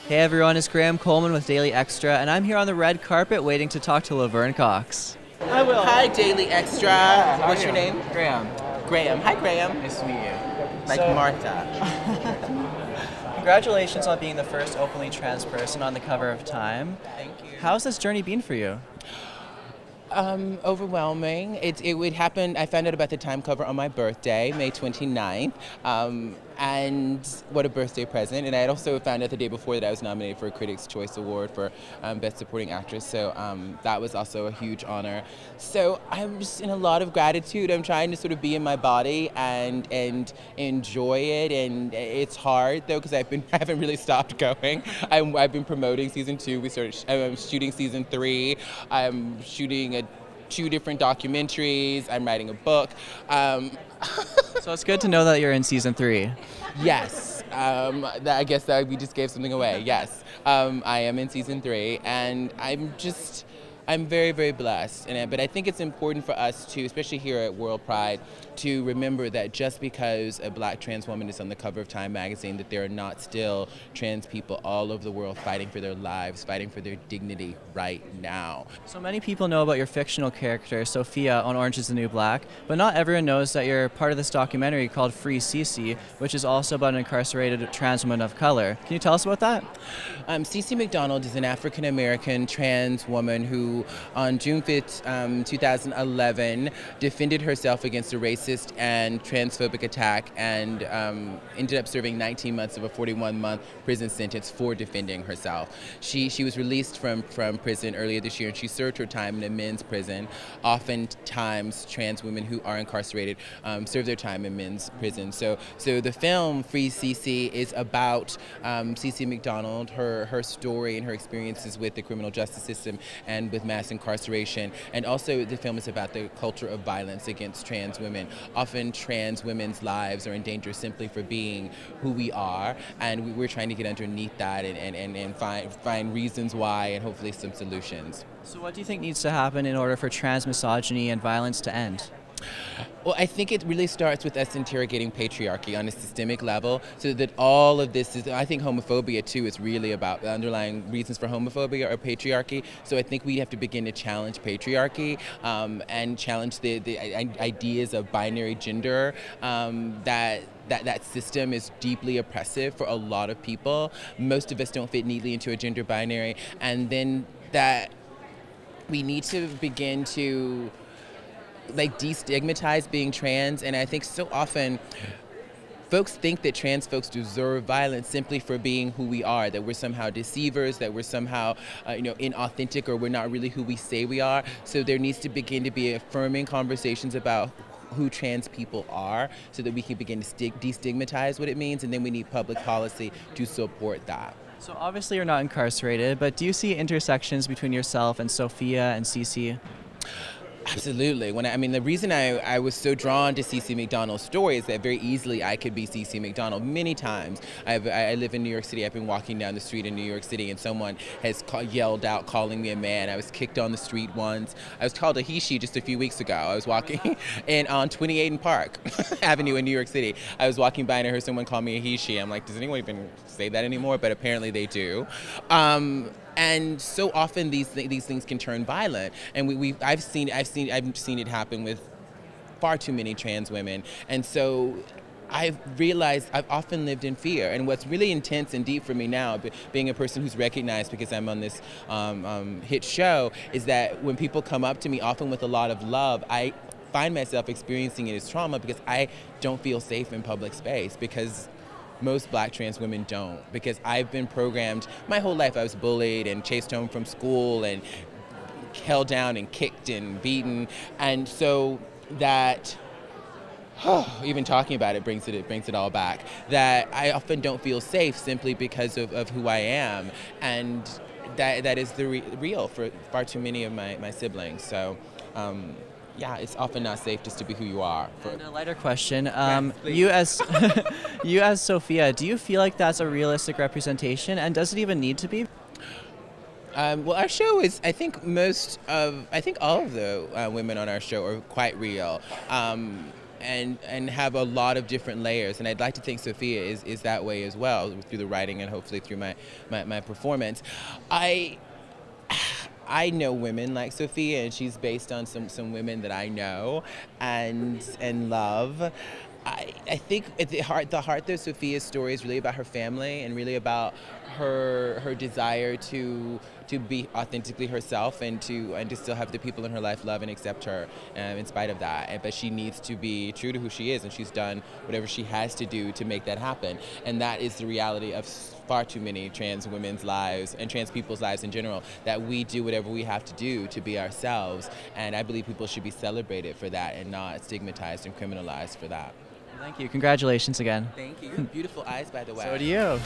Hey everyone, it's Graham Coleman with Daily Extra, and I'm here on the red carpet waiting to talk to Laverne Cox. I will. Hi, Daily Extra. How What's are your you? name? Graham. Graham. Hi, Graham. Nice to meet you. Like Martha. Congratulations on being the first openly trans person on the cover of Time. Thank you. How's this journey been for you? Overwhelming. It would happen. I found out about the Time cover on my birthday, May 29th. And what a birthday present. And I had also found out the day before that I was nominated for a Critics' Choice Award for Best Supporting Actress. So that was also a huge honor. So I'm just in a lot of gratitude. I'm trying to sort of be in my body and enjoy it. And it's hard though, because I haven't really stopped going. I've been promoting season 2. I'm shooting season 3. I'm shooting 2 different documentaries. I'm writing a book. So it's good to know that you're in season 3. Yes, I guess that we just gave something away. Yes, I am in season 3, and I'm very, very blessed. But I think it's important for us to, especially here at World Pride, to remember that just because a black trans woman is on the cover of Time magazine, that there are not still trans people all over the world fighting for their lives, fighting for their dignity right now. So many people know about your fictional character, Sophia, on Orange is the New Black, but not everyone knows that you're part of this documentary called Free CeCe, which is also about an incarcerated trans woman of color. Can you tell us about that? CeCe McDonald is an African-American trans woman who, on June 5th, 2011, defended herself against a racist and transphobic attack and ended up serving 19 months of a 41-month prison sentence for defending herself. She was released from prison earlier this year, and she served her time in a men's prison. Oftentimes, trans women who are incarcerated serve their time in men's prison. So the film Free CeCe is about CeCe McDonald, her story and her experiences with the criminal justice system and with mass incarceration. And also the film is about the culture of violence against trans women. Often trans women's lives are in danger simply for being who we are, and we're trying to get underneath that and find reasons why and hopefully some solutions. So what do you think needs to happen in order for trans misogyny and violence to end? Well, I think it really starts with us interrogating patriarchy on a systemic level, so that all of this is, I think homophobia too is really about the underlying reasons for homophobia or patriarchy. So I think we have to begin to challenge patriarchy and challenge the ideas of binary gender, that system is deeply oppressive for a lot of people. Most of us don't fit neatly into a gender binary, and then that we need to begin to destigmatize being trans. And I think so often folks think that trans folks deserve violence simply for being who we are, that we're somehow deceivers, that we're somehow inauthentic, or we're not really who we say we are. So there needs to begin to be affirming conversations about who trans people are, so that we can begin to destigmatize what it means, and then we need public policy to support that. So obviously you're not incarcerated, but do you see intersections between yourself and Sophia and CeCe? Absolutely. The reason I was so drawn to CeCe McDonald's story is that very easily I could be CeCe McDonald many times. I live in New York City. I've been walking down the street in New York City, and someone has yelled out calling me a man. I was kicked on the street once. I was called a he/she just a few weeks ago. I was walking on 28 and Park Avenue in New York City. I was walking by and I heard someone call me a he/she. I'm like, does anyone even say that anymore? But apparently they do. And so often these things can turn violent, and I've seen it happen with far too many trans women. And so I've realized I've often lived in fear. And what's really intense and deep for me now, being a person who's recognized because I'm on this hit show, is that when people come up to me, often with a lot of love, I find myself experiencing it as trauma, because I don't feel safe in public space, because most black trans women don't, because I've been programmed my whole life. I was bullied and chased home from school and held down and kicked and beaten, and so that even talking about it brings it all back. That I often don't feel safe simply because of who I am, and that is the real for far too many of my siblings. So. Yeah, it's often not safe just to be who you are. And a lighter question, Yes, you as Sophia, do you feel like that's a realistic representation, and does it even need to be? Well, our show is, I think all of the women on our show are quite real. and have a lot of different layers. And I'd like to think Sophia is that way as well, through the writing and hopefully through my performance. I know women like Sophia, and she's based on some women that I know and love. I think at the heart though, Sophia's story is really about her family and really about her desire to be authentically herself and to still have the people in her life love and accept her in spite of that. But she needs to be true to who she is, and she's done whatever she has to do to make that happen. And that is the reality of far too many trans women's lives and trans people's lives in general, that we do whatever we have to do to be ourselves. And I believe people should be celebrated for that and not stigmatized and criminalized for that. Thank you. Congratulations again. Thank you. You have beautiful eyes, by the way. So do you.